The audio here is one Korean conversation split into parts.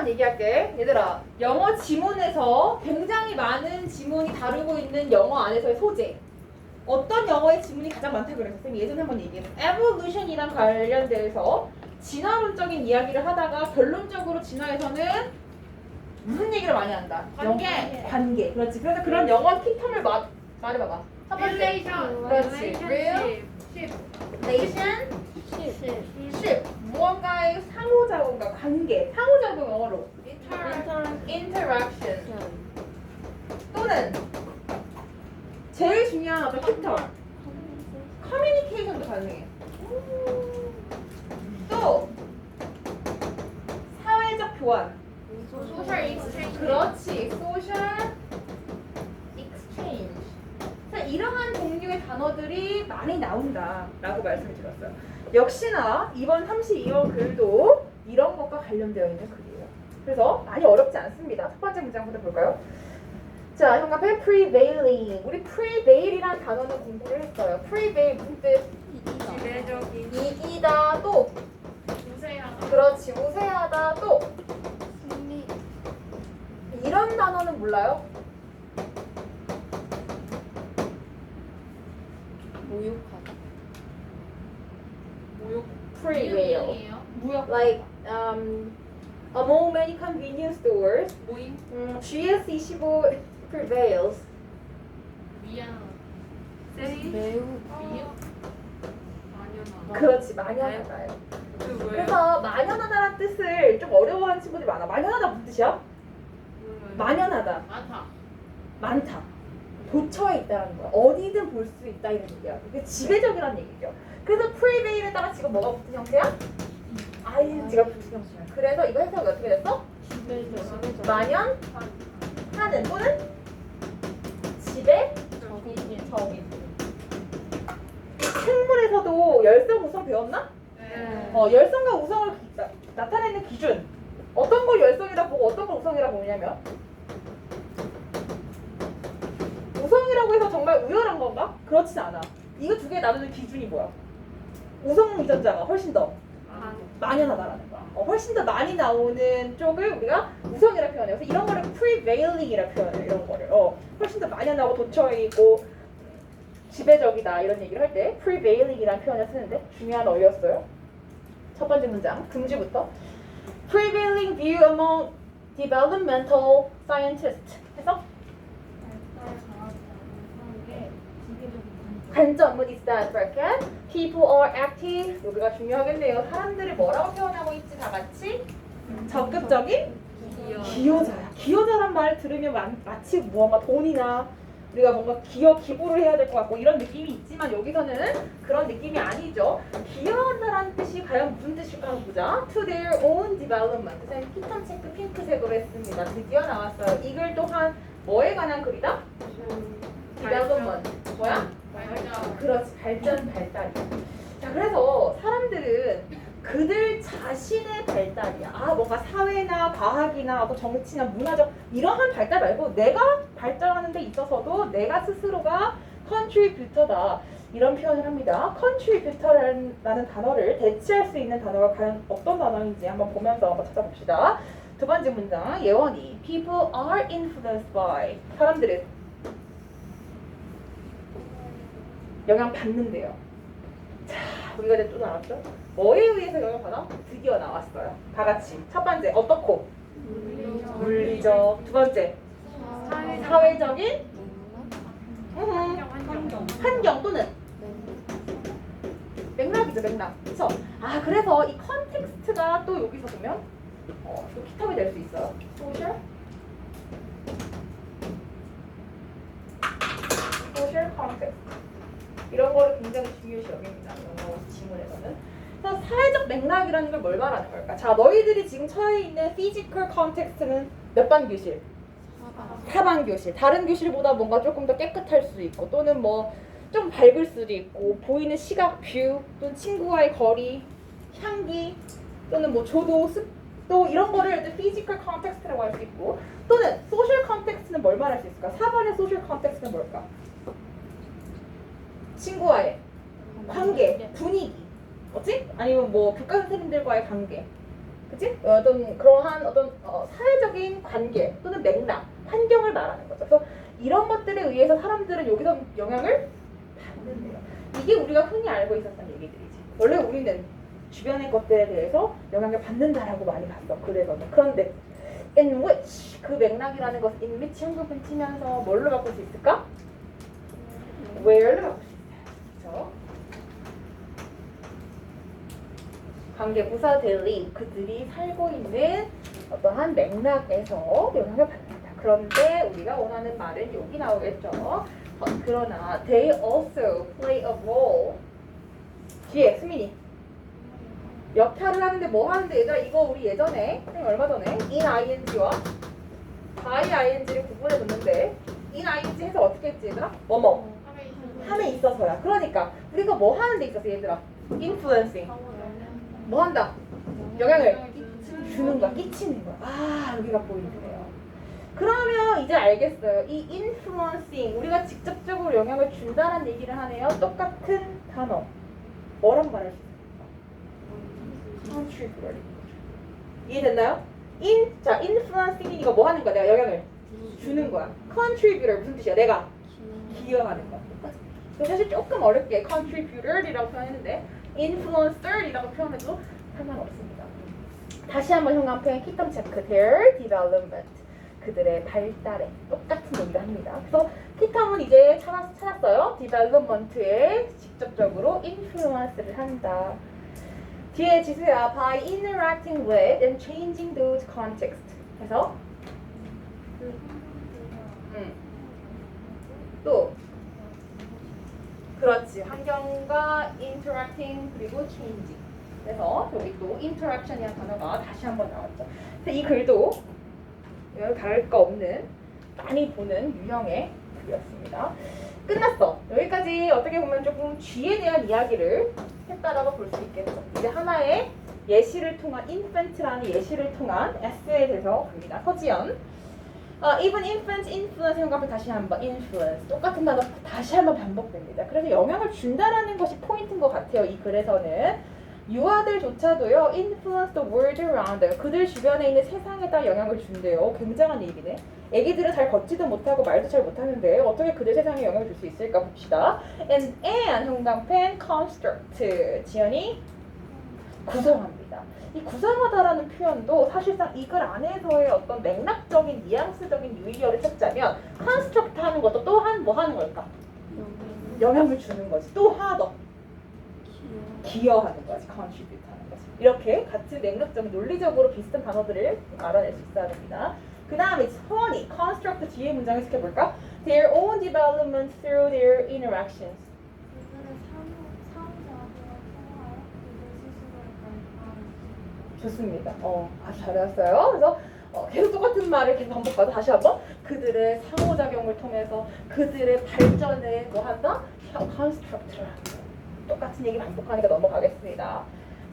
잠깐 얘기할게. 얘들아, 영어 지문에서 굉장히 많은 지문이 다루고 있는 영어 안에서의 소재. 어떤 영어의 지문이 가장 많다고 그랬어? 쌤이 예전에 한번 얘기했어. evolution이랑 관련돼서 진화론적인 이야기를 하다가 결론적으로 진화에서는 무슨 얘기를 많이 한다? 관계. 그렇지. 그래서 그런 영어 키텀을 말해봐봐. 첫 번째. relation, 그렇지. relation, ship. 무언가의 상호작용과 관계. 상호작용 영어로. interaction. 또는 제일 중요한 어떤 키텀. 커뮤니케이션도 가능해. 또 사회적 교환. social exchange. 그렇지. social exchange. 자, 이러한 종류의 단어들이 많이 나온다라고 말씀을 드렸어요. 역시나 이번 32번 글도 이런 것과 관련되어 있는 글이에요. 그래서 많이 어렵지 않습니다. 첫 번째 문장부터 볼까요? 자, 형 앞에 prevailing. 우리 prevail이라는 단어는 공부를 했어요. prevail 무슨 뜻? 지배적인, 이기다. 또 우세하다, 그렇지. 우세하다. 또 이런 단어는 몰라요? 모욕하다. 모욕, prevail. 무역, Like among many convenience stores, 모임, GS25 prevails. 미안, 세리, 매우 미역, 마녀나. 그렇지. 만연하다요. 그 뭐예요? 그래서 만연하다라는 뜻을 좀 어려워하는 친구들이 많아. 만연하다 무슨 뜻이야? 만연하다. 많다. 많다. 도처에 있다는 거야. 어디든 볼 수 있다 이런 얘기야. 이게 지배적이라는 얘기죠. 그래서 prevail에다가 지금 뭐가 붙은 형태야? ing가 붙은 형태야. 그래서 이거 해석이 어떻게 됐어? 지배적. 만연하는 또는 지배적인. 생물에서도 열성, 우성 배웠나? 네. 열성과 우성을 나타내는 기준. 어떤 걸 열성이라 보고 어떤 걸 우성이라 보냐면 우성이라고 해서 정말 우열한 건가? 그렇진 않아. 이거 두 개 나누는 기준이 뭐야? 우성 유전자가 훨씬 더 만연하다라는 거야. 훨씬 더 많이 나오는 쪽을 우리가 우성이라 표현해요. 그래서 이런 거를 prevailing이라 표현해요. 이런 거를 훨씬 더 만연하고 도처에 있고 지배적이다 이런 얘기를 할 때 prevailing이라는 표현을 쓰는데 중요한 어휘였어요. 첫 번째 문장 금지부터 prevailing view among developmental scientists 해서 관점은 is that bracket people are active 여기가 중요하겠네요. 사람들이 뭐라고 표현하고 있지 다 같이 적극적인 기여자야. 기여자란 말을 들으면 마치 무언가 돈이나 우리가 뭔가 기부를 해야 될 것 같고 이런 느낌이 있지만 여기서는 그런 느낌이 아니죠. 기여한다라는 뜻이 과연 무슨 뜻일까 한번 보자. To their own development. 선생님 피턴 체크 핑크색으로 했습니다. 드디어 나왔어요. 이 글 또한 뭐에 관한 글이다? development. 뭐야? 발전. 그렇지. 발달이야. 자, 그래서 사람들은 그들 자신의 발달이야. 뭔가 사회나 과학이나 어떤 정치나 문화적 이러한 발달 말고 내가 발전하는 데 있어서도 내가 스스로가 contributor다. 이런 표현을 합니다. contributor라는 단어를 대체할 수 있는 단어가 과연 어떤 단어인지 한번 보면서 한번 찾아봅시다. 두 번째 문장 예원이 people are influenced by 사람들은 영향 받는데요. 자, 우리가 이제 또 나왔죠? 뭐에 의해서 영향받아? 드디어 나왔어요. 다 같이. 첫 번째, 어떻고? 물리적. 두 번째, 사회적인 환경 또는 맥락이죠, 맥락. 그쵸? 그래서 이 컨텍스트가 또 여기서 보면 또 키텀이 될 수 있어요. social context. 이런 거를 굉장히 중요시 여깁니다. 영어 지문에서는. 그래서 사회적 맥락이라는 걸 뭘 말하는 걸까? 자, 너희들이 지금 처해 있는 physical context는 몇 반 교실? 4반 교실. 다른 교실보다 뭔가 조금 더 깨끗할 수 있고 또는 뭐 좀 밝을 수도 있고 보이는 시각, 뷰, 또는 친구와의 거리, 향기 또는 뭐 조도, 습도 이런 거를 physical context라고 할 수 있고 또는 social context는 뭘 말할 수 있을까? 4번의 social context는 뭘까? 친구와의 관계, 분위기, 뭐지? 아니면 뭐 교과 선생님들과의 관계, 그치? 어떤 그러한 어떤 사회적인 관계 또는 맥락, 환경을 말하는 거죠. 그래서 이런 것들에 의해서 사람들은 여기서 영향을 받는데요. 이게 우리가 흔히 알고 있었던 얘기들이지. 원래 우리는 주변의 것들에 대해서 영향을 받는다라고 많이 봤어. 그래서는. 그런데 in which 그 맥락이라는 것을 in which 현금을 치면서 뭘로 바꿀 수 있을까? where로 바꿀 수 있어요. 그렇죠? 관계부사들이 그들이 살고 있는 어떠한 맥락에서 영향을 받는다. 그런데 우리가 원하는 말은 여기 나오겠죠. 그러나 they also play a role. 뒤에 수민이 역할을 하는데 뭐 하는데 얘들아 이거 우리 예전에 얼마 전에 in ing와 by ing를 구분해 뒀는데 in ing 해서 어떻게 했지 얘들아? 뭐뭐 함에 있어서야. 그러니까 우리가 뭐 하는 데 있었어 얘들아? influencing. 뭐 한다? 영향을 주는 거야, 끼치는 거야. 아, 여기가 포인트네요. 그러면 이제 알겠어요. 이 influencing, 우리가 직접적으로 영향을 준다는 얘기를 하네요. 똑같은 단어. 뭐라고 말할 수 있을까? contributor. 이해됐나요? 자, influencing 이거 뭐 하는 거야? 내가 영향을 주는 거야. contributor 무슨 뜻이야? 내가 기여하는 거야. 그래서 사실 조금 어렵게 contributor이라고 표현했는데 influencer이라고 표현해도 상관없습니다. 다시 한번 현관 표현 키텀 체크 their development 그들의 발달에 똑같은 얘기를 합니다. 그래서 키텀은 이제 찾았어요. development에 직접적으로 influence를 한다. 뒤에 지수야 by interacting with and changing those contexts 해서 또 그렇지. 환경과 interacting 그리고 changing. 그래서 여기 또 interaction이라는 단어가 다시 한번 나왔죠. 그래서 이 글도 다를 거 없는 많이 보는 유형의 글이었습니다. 끝났어. 여기까지 어떻게 보면 조금 쥐에 대한 이야기를 했다라고 볼 수 있겠죠. 이제 하나의 예시를 통한 infant라는 예시를 통한 에세이에 대해서 갑니다. 서지연. even infant influence 생각하면 다시 한번 influence 똑같은 단어 다시 한번 반복됩니다. 그래서 영향을 준다라는 것이 포인트인 것 같아요. 이 글에서는 유아들조차도요 influence the world around them 그들 주변에 있는 세상에다 영향을 준대요. 굉장한 얘기네. 애기들은 잘 걷지도 못하고 말도 잘 못하는데 어떻게 그들 세상에 영향을 줄 수 있을까 봅시다. and 형광펜 construct 지연이 구성합니다. 이 구성하다라는 표현도 사실상 이 글 안에서의 어떤 맥락적인 뉘앙스적인 유의어를 찾자면 construct 하는 것도 또한 뭐 하는 걸까? 영향을 주는 거지. 또 하나 더 기여하는 거지. contribute 하는 거지. 이렇게 같은 맥락적인 논리적으로 비슷한 단어들을 알아낼 수 있어야 됩니다. 그 다음에 서원이 construct 뒤에 문장 해석해볼까? their own development through their interactions. 좋습니다. 아주 잘했어요. 그래서 계속 똑같은 말을 계속 반복하다 다시 한번 그들의 상호작용을 통해서 그들의 발전에 뭐 한다? construct를 한다. 똑같은 얘기 반복하니까 넘어가겠습니다.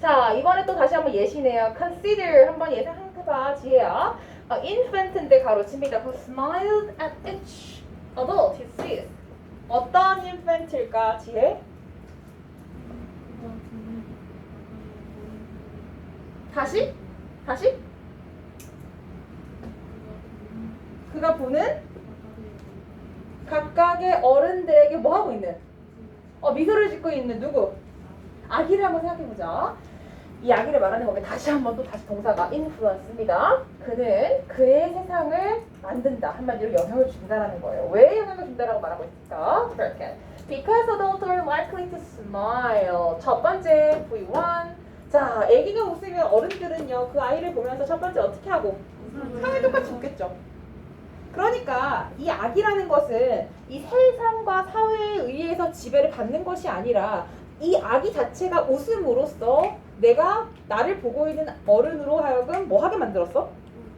자, 이번에 또 다시 한번 예시네요. consider 한번 예상해봐 지혜야. infant인데 가로칩니다. who smiled at each adult he sees. 어떤 infant일까 지혜? 다시? 그가 보는 각각의 어른들에게 뭐 하고 있는? 미소를 짓고 있는 누구? 아기를 한번 생각해보자. 이 아기를 말하는 거면 다시 한번 또 다시 동사가 influence입니다. 그는 그의 세상을 만든다. 한마디로 영향을 준다라는 거예요. 왜 영향을 준다라고 말하고 있을까? Because adults are likely to smile. 첫 번째 V1. 자, 아기가 웃으면 어른들은요 그 아이를 보면서 첫 번째 어떻게 하고? 상을 똑같이 웃겠죠. 그러니까 이 악이라는 것은 이 세상과 사회에 의해서 지배를 받는 것이 아니라 이 악이 자체가 웃음으로써 내가 나를 보고 있는 어른으로 하여금 뭐 하게 만들었어?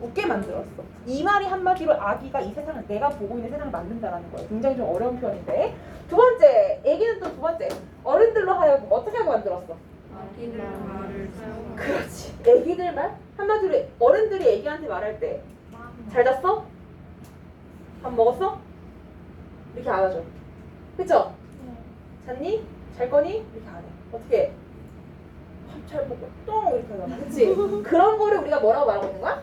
웃게 만들었어. 이 말이 한마디로 아기가 이 세상을 내가 보고 있는 세상을 만든다는 거예요. 굉장히 좀 어려운 표현인데 두 번째, 아기는 또 두 번째 어른들로 하여금 어떻게 하게 만들었어? 아기들 말을 사용하고 그렇지. 아기들 말? 한마디로 어른들이 아기한테 말할 때 잘 잤어? 밥 먹었어? 이렇게 안 하죠. 그쵸? 잤니? 잘 거니? 이렇게 안 해. 어떻게 해? 밥 잘 먹고 똥 이렇게 하잖아. 그치? 그런 거를 우리가 뭐라고 말하고 있는 거야?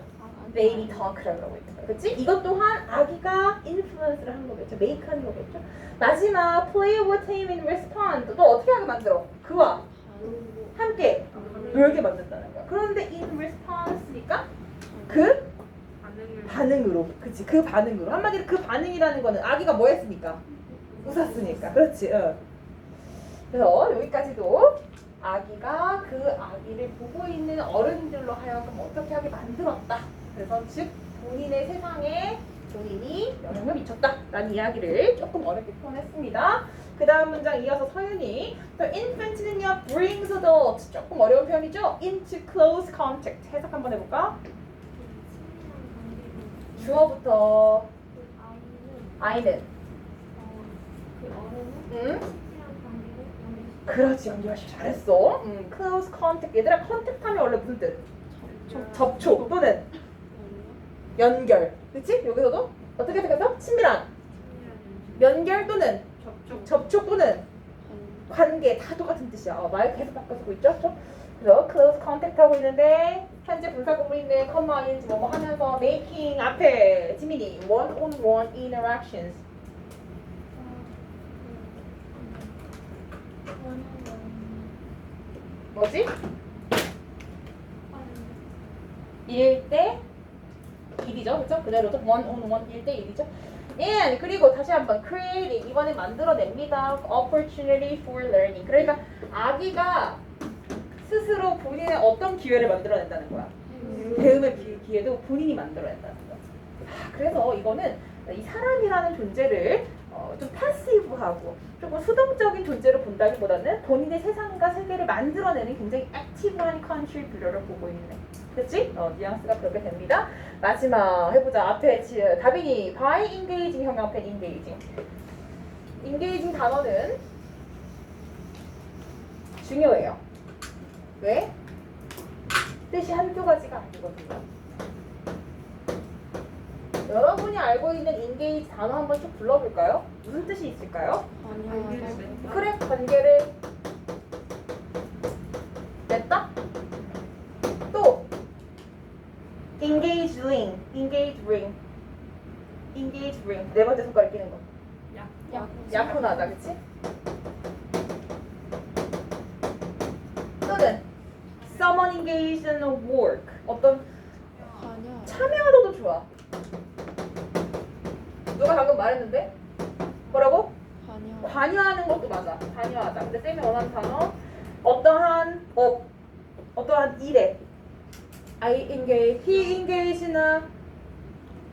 baby talk라고 하고 있는 거야. 그치? 이것 또한 아기가 influence를 하는 거겠죠. make 하는 거겠죠. 마지막 play with him in respond. 또 어떻게 하게 만들어? 그와 함께 놀게 만든다는 거야. 그런데 in response니까 그 반응으로. 그치? 그 반응으로. 한마디로 그 반응이라는 거는 아기가 뭐 했으니까? 웃었으니까. 그렇지? 그래서 여기까지도 아기가 그 아기를 보고 있는 어른들로 하여금 어떻게 하게 만들었다. 그래서 즉 본인의 세상에 본인이 영향을 미쳤다라는 이야기를 조금 어렵게 표현했습니다. 그 다음 문장 이어서 서윤이 The infant는요 brings adults 조금 어려운 표현이죠? into close contact 해석 한번 해볼까? 주어부터 아이는 응? 그렇지 연결하시 잘했어. close contact 얘들아 contact 하면 원래 무슨 뜻? 접촉 또는 연결 그치? 여기서도 어떻게 생각해서? 친밀한 연결 또는 접촉 또는 관계 다 똑같은 뜻이야. 말 계속 바꿔 쓰고 있죠? 그래서 close contact 하고 있는데 현재 분사구문 있는 컴마인지 뭐뭐 하면서 making 앞에 지민이 one-on-one interactions 뭐지? 1대 1이죠. 그쵸? 그대로죠. one-on-one 1대 1이죠. And 그리고 다시 한번 creating 이번에 만들어냅니다. opportunity for learning. 그러니까 아기가 스스로 본인의 어떤 기회를 만들어낸다는 거야. 배움의 기회도 본인이 만들어낸다는 거야. 그래서 이거는 이 사람이라는 존재를 좀 패시브하고 조금 수동적인 존재로 본다기보다는 본인의 세상과 세계를 만들어내는 굉장히 액티브한 컨트리뷰터를 보고 있는 그치? 뉘앙스가 그렇게 됩니다. 마지막 해보자. 앞에 다빈이 by engaging 형 앞에 engaging engaging 단어는 중요해요. 왜? 뜻이 한두 가지가 아니거든요. 여러분이 알고 있는 engage 단어 한번 쭉 불러볼까요? 무슨 뜻이 있을까요? 그래, 관계를 냈다? 또 engage ring, engage ring, engage ring 네 번째 손가락 끼는 거 약혼하다, 그치? 또는 someone engaged in a work 어떤 참여하다도 좋아. 누가 방금 말했는데? 뭐라고? 관여하는 것도 맞아. 관여하다. 근데 쌤이 원하는 단어 어떠한 법, 어떠한 일에 he engaged in a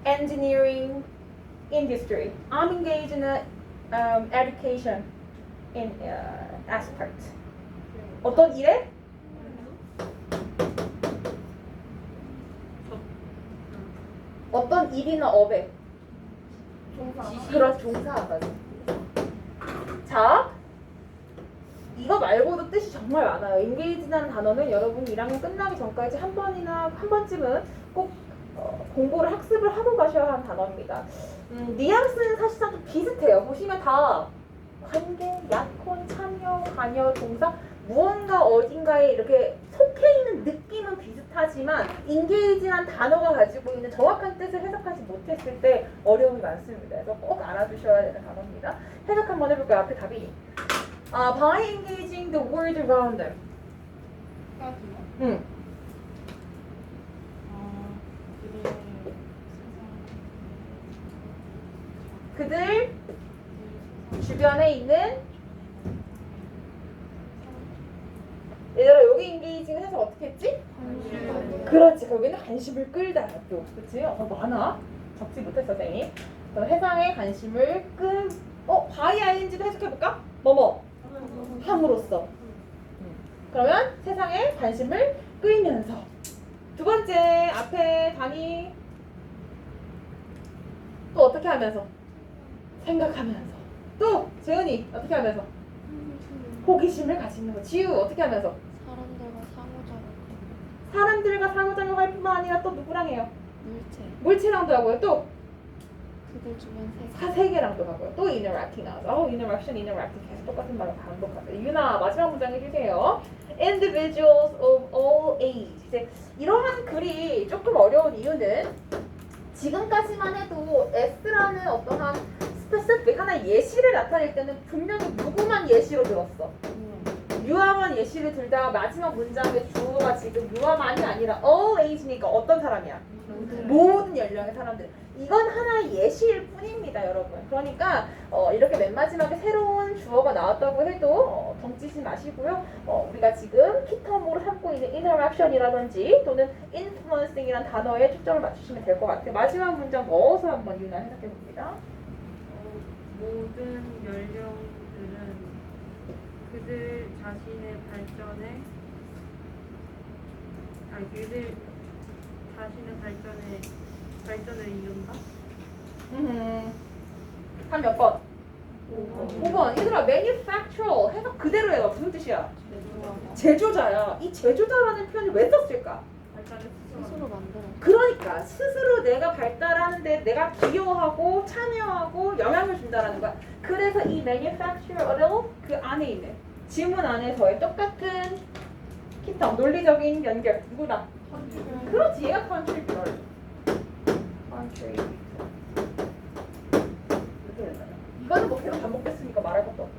engineering industry. I'm engaged in a education in aspect. 어떤 일에? 어떤 일이나 업에 그런 종사하다. 자, 이거 말고도 뜻이 정말 많아요. engage라는 단어는 여러분 1학년 끝나기 전까지 한 번쯤은 꼭 공부를 학습을 하고 가셔야 하는 단어입니다. 뉘앙스는 사실상 좀 비슷해요. 보시면 다 관계, 약혼, 참여, 관여, 종사 무언가 어딘가에 이렇게 속해 있는 느낌은 비슷하지만 engage란 단어가 가지고 있는 정확한 뜻을 해석하지 못했을 때 어려움이 많습니다. 그래서 꼭 알아두셔야 되는 단어입니다. 해석 한번 해볼까요? 앞에 답이 by engaging the world around them. 그들 주변에 있는 얘들아 여기 engaging 해서 어떻게 했지? 그렇지 거기는 관심을 끌다 또 그치? 많아 적지 못했어 쌤이 세상에 관심을 by ing도 해석해볼까? 뭐뭐 함으로써 그러면 세상에 관심을 끌면서 두 번째 앞에 단위 또 어떻게 하면서 생각하면서 또 재은이 어떻게 하면서 호기심을 가지는 거 지우 어떻게 하면서 사람들과 상호작용할 뿐만 아니라 또 누구랑 해요? 물체랑도 하고요. 또 그들 주변 세 개랑 또 가고요. 또 interacting 나와서 interacting 계속 똑같은 말로 반복합니다. 유나 마지막 문장 해주세요. Individuals of all age. 이제 이러한 글이 조금 어려운 이유는 지금까지만 해도 S라는 어떠한 스페시픽 하나의 예시를 나타낼 때는 분명히 누구만 예시로 들었어. 유아만 예시를 들다가 마지막 문장의 주어가 지금 유아만이 아니라 all age니까 어떤 사람이야? 모든 연령의 사람들. 이건 하나의 예시일 뿐입니다, 여러분. 그러니까 이렇게 맨 마지막에 새로운 주어가 나왔다고 해도 덩치지 마시고요. 우리가 지금 키텀으로 삼고 있는 interaction이라든지 또는 influencing이라는 단어에 초점을 맞추시면 될 것 같아요. 마지막 문장 넣어서 한번 유나 해석해 봅니다. 모든 연령들은 그들 자신의 그들 자신의 발전을 이룬다. 한 몇 번? 5번. 얘들아, manufacturer 해석 그대로 해봐. 무슨 뜻이야? 제조자야. 이 제조자라는 표현을 왜 썼을까? 발전을 스스로 만들어. 그러니까 스스로 내가 발달하는데 내가 기여하고 참여하고 영향을 준다라는 거야. 그래서 이 manufacturer를 그 안에 있는 지문 안에서의 똑같은 키텀 논리적인 연결 누구다? 그렇지, 얘가 contributor. contributor. 이렇게 된다면 이거는 뭐 계속 반복됐으니까 말할 것도 없고.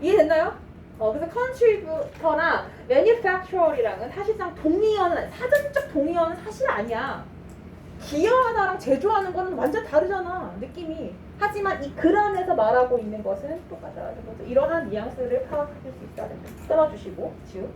이해됐나요? 그래서 contributor나 manufacturer이랑은 사실상 동의어는 사전적 동의어는 사실 아니야. 기여하다랑 제조하는 거는 완전 다르잖아, 느낌이. 하지만 이 글 안에서 말하고 있는 것은 똑같다라는 거죠. 이러한 뉘앙스를 파악하실 수 있어야 됩니다. 써놔주시고 지우.